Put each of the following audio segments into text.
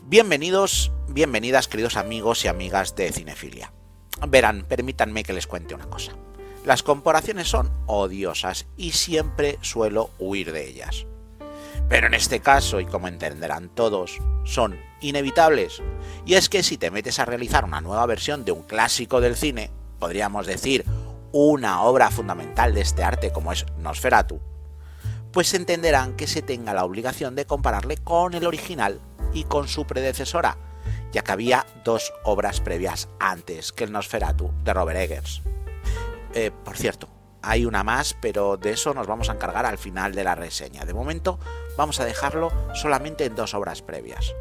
Bienvenidos, bienvenidas queridos amigos y amigas de Cinefilia. Verán, permítanme que les cuente una cosa. Las comparaciones son odiosas y siempre suelo huir de ellas. Pero en este caso, y como entenderán todos, son inevitables. Y es que si te metes a realizar una nueva versión de un clásico del cine, podríamos decir una obra fundamental de este arte como es Nosferatu, pues entenderán que se tenga la obligación de compararle con el original y con su predecesora, ya que había dos obras previas antes que el Nosferatu de Robert Eggers. Por cierto, hay una más, pero de eso nos vamos a encargar al final de la reseña. De momento vamos a dejarlo solamente en dos obras previas.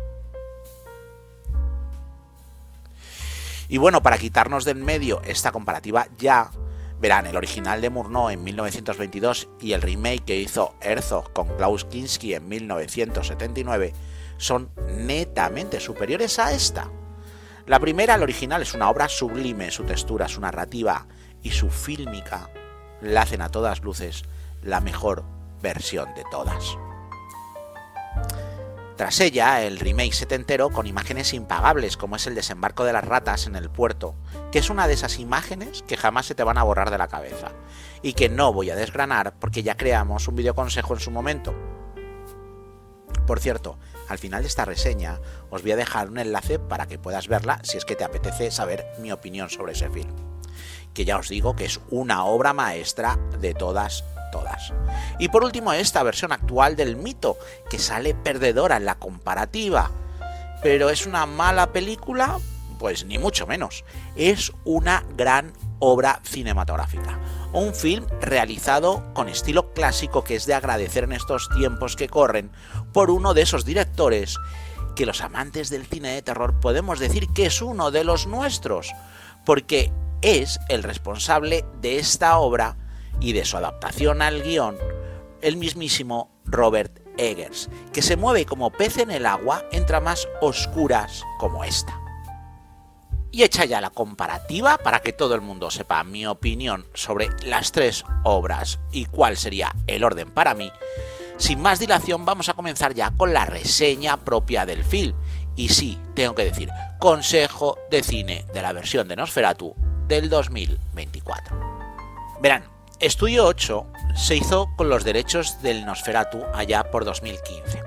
Y bueno, para quitarnos de en medio esta comparativa ya, verán, el original de Murnau en 1922 y el remake que hizo Herzog con Klaus Kinski en 1979 son netamente superiores a esta. La primera, el original, es una obra sublime, su textura, su narrativa y su fílmica la hacen a todas luces la mejor versión de todas. Tras ella, el remake setentero con imágenes impagables como es el desembarco de las ratas en el puerto, que es una de esas imágenes que jamás se te van a borrar de la cabeza y que no voy a desgranar porque ya creamos un videoconsejo en su momento. Por cierto, al final de esta reseña os voy a dejar un enlace para que puedas verla si es que te apetece saber mi opinión sobre ese film, que ya os digo que es una obra maestra de todas. Y por último, esta versión actual del mito, que sale perdedora en la comparativa. ¿Pero es una mala película? Pues ni mucho menos. Es una gran obra cinematográfica. Un film realizado con estilo clásico que es de agradecer en estos tiempos que corren por uno de esos directores que los amantes del cine de terror podemos decir que es uno de los nuestros, porque es el responsable de esta obra y de su adaptación al guión, el mismísimo Robert Eggers, que se mueve como pez en el agua en tramas oscuras como esta. Y hecha ya la comparativa para que todo el mundo sepa mi opinión sobre las tres obras y cuál sería el orden para mí, sin más dilación vamos a comenzar ya con la reseña propia del film. Y sí, tengo que decir, consejo de cine de la versión de Nosferatu del 2024. Verán, Estudio 8 se hizo con los derechos del Nosferatu allá por 2015.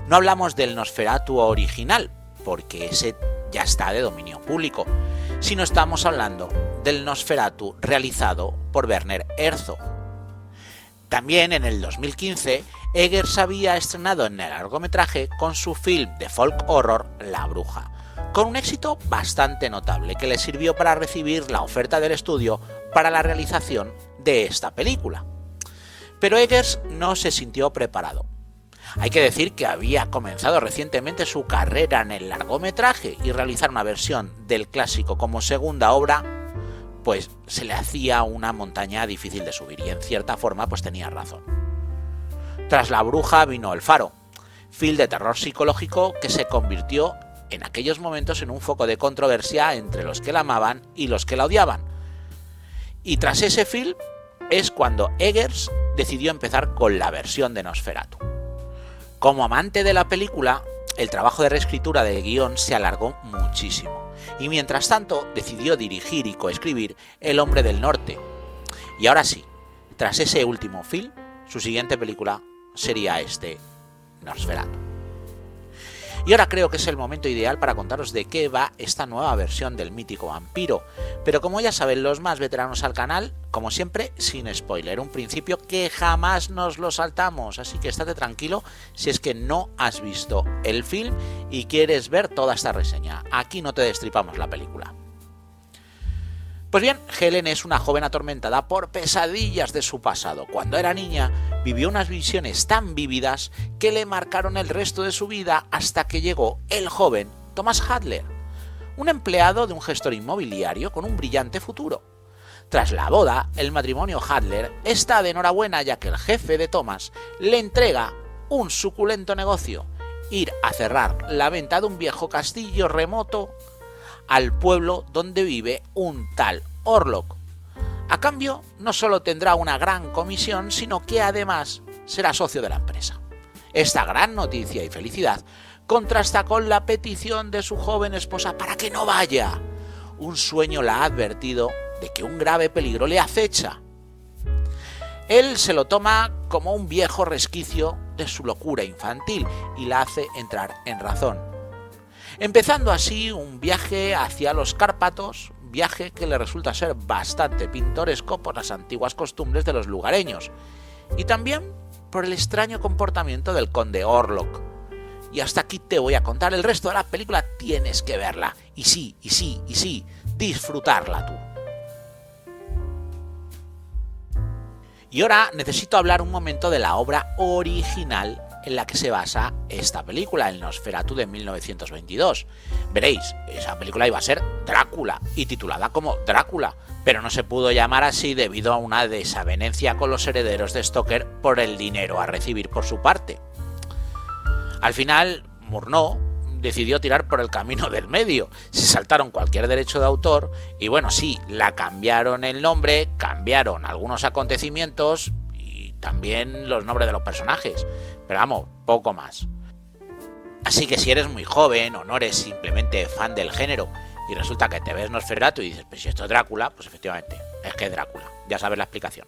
No hablamos del Nosferatu original, porque ese ya está de dominio público, sino estamos hablando del Nosferatu realizado por Werner Herzog. También en el 2015, Eggers había estrenado en el largometraje con su film de folk horror La Bruja, con un éxito bastante notable que le sirvió para recibir la oferta del estudio para la realización de esta película. Pero Eggers no se sintió preparado. Hay que decir que había comenzado recientemente su carrera en el largometraje y realizar una versión del clásico como segunda obra, pues se le hacía una montaña difícil de subir y en cierta forma pues tenía razón. Tras La Bruja vino El Faro, film de terror psicológico que se convirtió en aquellos momentos en un foco de controversia entre los que la amaban y los que la odiaban. Y tras ese film es cuando Eggers decidió empezar con la versión de Nosferatu. Como amante de la película, el trabajo de reescritura del guión se alargó muchísimo, y mientras tanto decidió dirigir y coescribir El Hombre del Norte. Y ahora sí, tras ese último film, su siguiente película sería Nosferatu. Y ahora creo que es el momento ideal para contaros de qué va esta nueva versión del mítico vampiro, pero como ya saben los más veteranos al canal, como siempre, sin spoiler, un principio que jamás nos lo saltamos, así que estate tranquilo si es que no has visto el film y quieres ver toda esta reseña. Aquí no te destripamos la película. Pues bien, Helen es una joven atormentada por pesadillas de su pasado. Cuando era niña, vivió unas visiones tan vívidas que le marcaron el resto de su vida hasta que llegó el joven Thomas Hadler, un empleado de un gestor inmobiliario con un brillante futuro. Tras la boda, el matrimonio Hadler está de enhorabuena ya que el jefe de Thomas le entrega un suculento negocio: ir a cerrar la venta de un viejo castillo remoto al pueblo donde vive un tal Orlok. A cambio, no solo tendrá una gran comisión, sino que además será socio de la empresa. Esta gran noticia y felicidad contrasta con la petición de su joven esposa para que no vaya. Un sueño la ha advertido de que un grave peligro le acecha. Él se lo toma como un viejo resquicio de su locura infantil y la hace entrar en razón, empezando así un viaje hacia los Cárpatos, viaje que le resulta ser bastante pintoresco por las antiguas costumbres de los lugareños y también por el extraño comportamiento del conde Orlok. Y hasta aquí te voy a contar el resto de la película, tienes que verla y sí, disfrutarla tú. Y ahora necesito hablar un momento de la obra original en la que se basa esta película, el Nosferatu de 1922. Veréis, esa película iba a ser Drácula y titulada como Drácula, pero no se pudo llamar así debido a una desavenencia con los herederos de Stoker por el dinero a recibir por su parte. Al final, Murnau decidió tirar por el camino del medio, se saltaron cualquier derecho de autor y bueno, sí, la cambiaron el nombre, cambiaron algunos acontecimientos y también los nombres de los personajes, pero vamos, poco más. Así que si eres muy joven o no eres simplemente fan del género y resulta que te ves Nosferatu y dices, pues si esto es Drácula, pues efectivamente, es que es Drácula, ya sabes la explicación.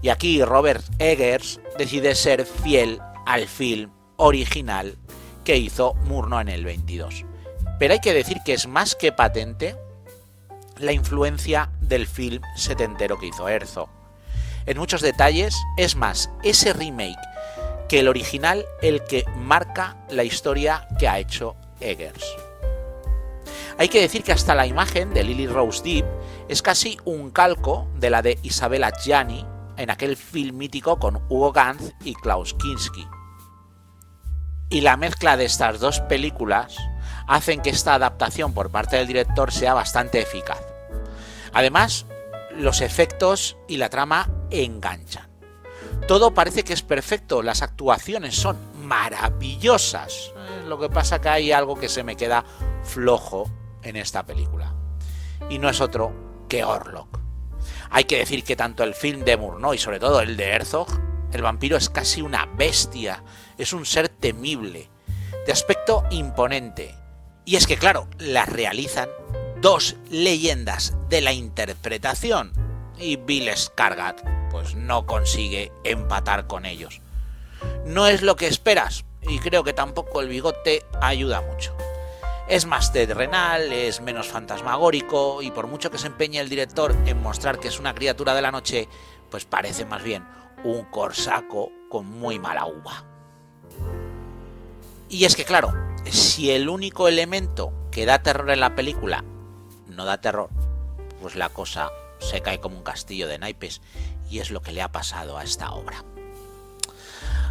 Y aquí Robert Eggers decide ser fiel al film original que hizo Murnau en el 22. Pero hay que decir que es más que patente la influencia del film setentero que hizo Herzog. En muchos detalles es más ese remake que el original el que marca la historia que ha hecho Eggers. Hay que decir que hasta la imagen de Lily Rose Depp es casi un calco de la de Isabella Gianni en aquel film mítico con Hugo Gantz y Klaus Kinski. Y la mezcla de estas dos películas hacen que esta adaptación por parte del director sea bastante eficaz. Además, los efectos y la trama enganchan. Todo parece que es perfecto, las actuaciones son maravillosas. Lo que pasa que hay algo que se me queda flojo en esta película. Y no es otro que Orlok. Hay que decir que tanto el film de Murnau y sobre todo el de Herzog, el vampiro es casi una bestia, es un ser temible, de aspecto imponente. Y es que claro, las realizan dos leyendas de la interpretación y Bill Skarsgård pues no consigue empatar con ellos. No es lo que esperas y creo que tampoco el bigote ayuda mucho. Es más terrenal, es menos fantasmagórico y por mucho que se empeñe el director en mostrar que es una criatura de la noche, pues parece más bien un corsaco con muy mala uva. Y es que claro, si el único elemento que da terror en la película no da terror, pues la cosa se cae como un castillo de naipes y es lo que le ha pasado a esta obra.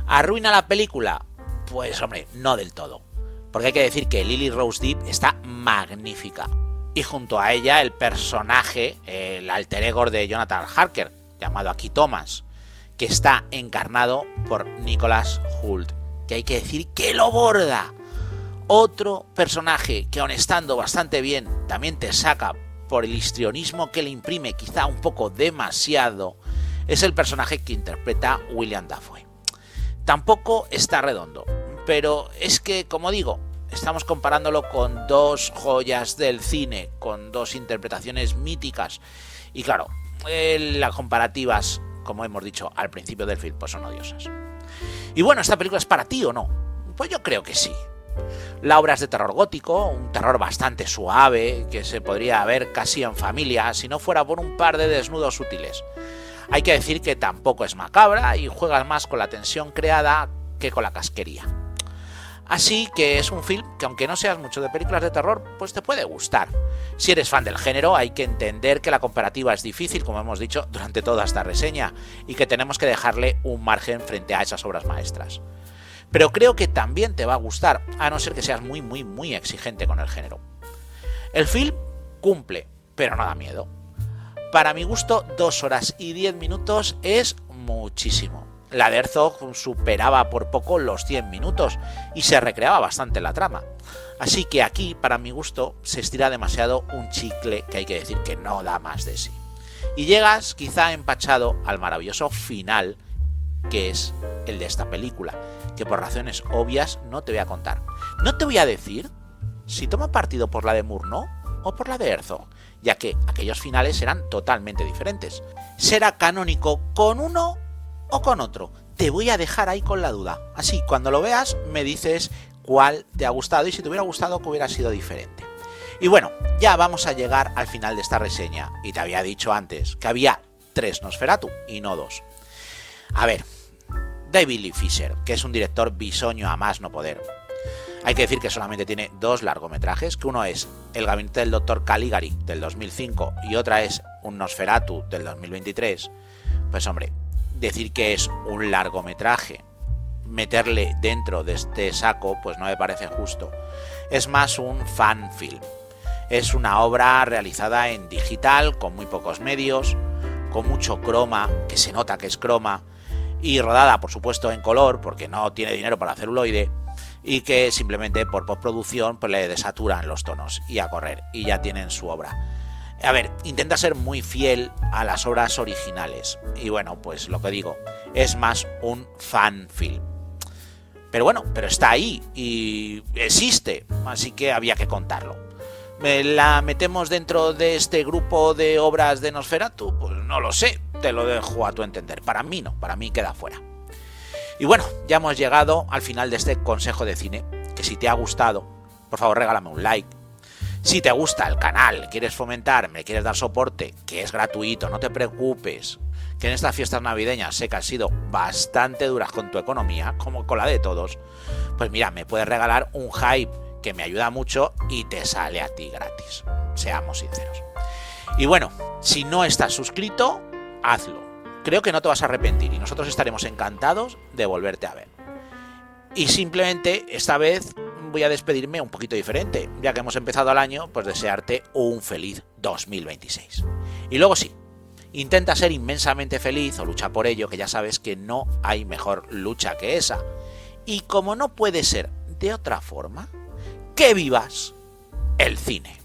¿Arruina la película? Pues hombre, no del todo. Porque hay que decir que Lily Rose Depp está magnífica. Y junto a ella el personaje, el alter ego de Jonathan Harker, llamado aquí Thomas, que está encarnado por Nicholas Hoult, que hay que decir que lo borda. Otro personaje que aun estando bastante bien, también te saca por el histrionismo que le imprime quizá un poco demasiado, es el personaje que interpreta William Dafoe. Tampoco está redondo, pero es que, como digo, estamos comparándolo con dos joyas del cine, con dos interpretaciones míticas, y claro, las comparativas, como hemos dicho al principio del film, pues son odiosas. Y bueno, ¿esta película es para ti o no? Pues yo creo que sí. La obra es de terror gótico, un terror bastante suave, que se podría ver casi en familia, si no fuera por un par de desnudos sutiles. Hay que decir que tampoco es macabra y juega más con la tensión creada que con la casquería. Así que es un film que, aunque no seas mucho de películas de terror, pues te puede gustar. Si eres fan del género, hay que entender que la comparativa es difícil, como hemos dicho durante toda esta reseña, y que tenemos que dejarle un margen frente a esas obras maestras. Pero creo que también te va a gustar, a no ser que seas muy exigente con el género. El film cumple, pero no da miedo. Para mi gusto, 2 horas y 10 minutos es muchísimo. La de Herzog superaba por poco los 100 minutos y se recreaba bastante en la trama. Así que aquí, para mi gusto, se estira demasiado un chicle que hay que decir que no da más de sí. Y llegas quizá empachado al maravilloso final que es el de esta película, que por razones obvias no te voy a contar. No te voy a decir si toma partido por la de Murnau o por la de Herzog, ya que aquellos finales eran totalmente diferentes. ¿Será canónico con uno o con otro? Te voy a dejar ahí con la duda. Así, cuando lo veas, me dices cuál te ha gustado y si te hubiera gustado que hubiera sido diferente. Y bueno, ya vamos a llegar al final de esta reseña. Y te había dicho antes que había 3 Nosferatu y no 2. A ver, David Lee Fisher, que es un director bisoño a más no poder. Hay que decir que solamente tiene 2 largometrajes, que uno es El gabinete del Dr. Caligari del 2005 y otra es Un Nosferatu del 2023. Pues hombre, decir que es un largometraje, meterle dentro de este saco, pues no me parece justo. Es más un fan film. Es una obra realizada en digital, con muy pocos medios, con mucho croma, que se nota que es croma, y rodada, por supuesto, en color, porque no tiene dinero para celuloide, y que simplemente por postproducción pues le desaturan los tonos y a correr, y ya tienen su obra. A ver, intenta ser muy fiel a las obras originales, y bueno, pues lo que digo, es más un fan film. Pero bueno, pero está ahí, y existe, así que había que contarlo. ¿La metemos dentro de este grupo de obras de Nosferatu? Pues no lo sé, te lo dejo a tu entender. Para mí no, para mí queda fuera. Y bueno, ya hemos llegado al final de este consejo de cine, que si te ha gustado, por favor regálame un like. Si te gusta el canal, quieres fomentar, me quieres dar soporte, que es gratuito, no te preocupes, que en estas fiestas navideñas sé que han sido bastante duras con tu economía, como con la de todos, pues mira, me puedes regalar un hype que me ayuda mucho y te sale a ti gratis, seamos sinceros. Y bueno, si no estás suscrito, hazlo. Creo que no te vas a arrepentir y nosotros estaremos encantados de volverte a ver. Y simplemente esta vez voy a despedirme un poquito diferente, ya que hemos empezado el año, pues desearte un feliz 2026. Y luego sí, intenta ser inmensamente feliz o lucha por ello, que ya sabes que no hay mejor lucha que esa. Y como no puede ser de otra forma, que vivas el cine.